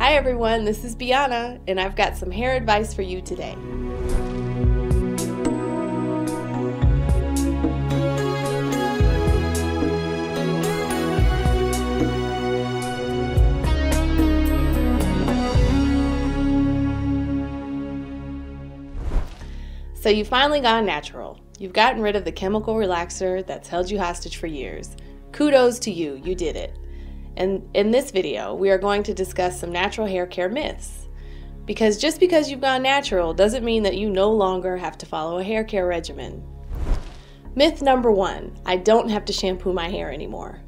Hi everyone, this is Biana, and I've got some hair advice for you today. So you've finally gone natural. You've gotten rid of the chemical relaxer that's held you hostage for years. Kudos to you, you did it. And in this video, we are going to discuss some natural hair care myths. Because just because you've gone natural doesn't mean that you no longer have to follow a hair care regimen. Myth number 1, I don't have to shampoo my hair anymore.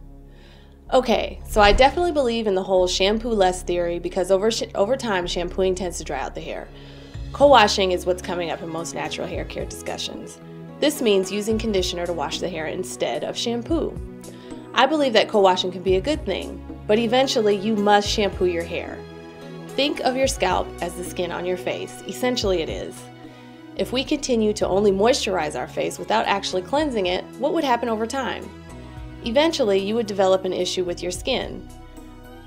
Okay, so I definitely believe in the whole shampoo less theory because over time shampooing tends to dry out the hair. Co-washing is what's coming up in most natural hair care discussions. This means using conditioner to wash the hair instead of shampoo. I believe that co-washing can be a good thing, but eventually you must shampoo your hair. Think of your scalp as the skin on your face. Essentially it is. If we continue to only moisturize our face without actually cleansing it, what would happen over time? Eventually you would develop an issue with your skin.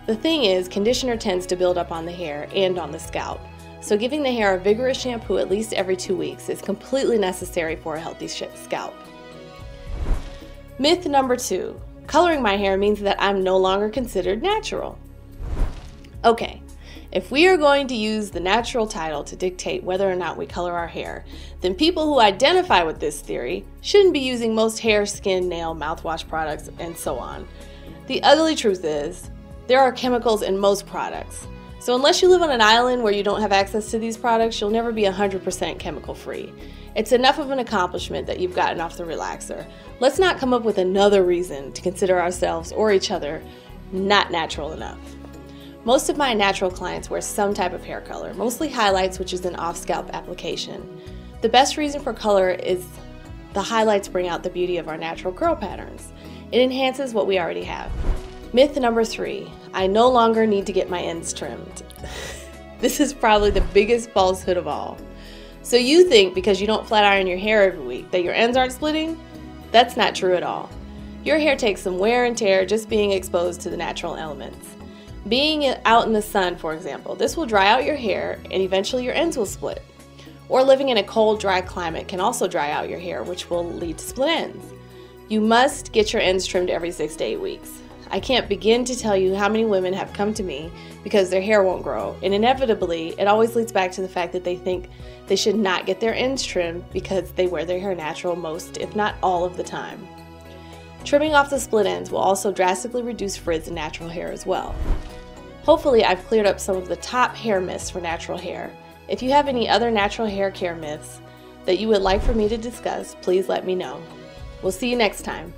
The thing is, conditioner tends to build up on the hair and on the scalp. So giving the hair a vigorous shampoo at least every 2 weeks is completely necessary for a healthy scalp. Myth number 2, coloring my hair means that I'm no longer considered natural. Okay, if we are going to use the natural title to dictate whether or not we color our hair, then people who identify with this theory shouldn't be using most hair, skin, nail, mouthwash products, and so on. The ugly truth is, there are chemicals in most products. So unless you live on an island where you don't have access to these products, you'll never be 100% chemical free. It's enough of an accomplishment that you've gotten off the relaxer. Let's not come up with another reason to consider ourselves or each other not natural enough. Most of my natural clients wear some type of hair color, mostly highlights, which is an off-scalp application. The best reason for color is the highlights bring out the beauty of our natural curl patterns. It enhances what we already have. Myth number 3, I no longer need to get my ends trimmed. This is probably the biggest falsehood of all. So you think because you don't flat iron your hair every week that your ends aren't splitting? That's not true at all. Your hair takes some wear and tear just being exposed to the natural elements. Being out in the sun, for example, this will dry out your hair and eventually your ends will split. Or living in a cold, dry climate can also dry out your hair, which will lead to split ends. You must get your ends trimmed every 6 to 8 weeks. I can't begin to tell you how many women have come to me because their hair won't grow, and inevitably it always leads back to the fact that they think they should not get their ends trimmed because they wear their hair natural most, if not all of the time. Trimming off the split ends will also drastically reduce frizz in natural hair as well. Hopefully I've cleared up some of the top hair myths for natural hair. If you have any other natural hair care myths that you would like for me to discuss, please let me know. We'll see you next time.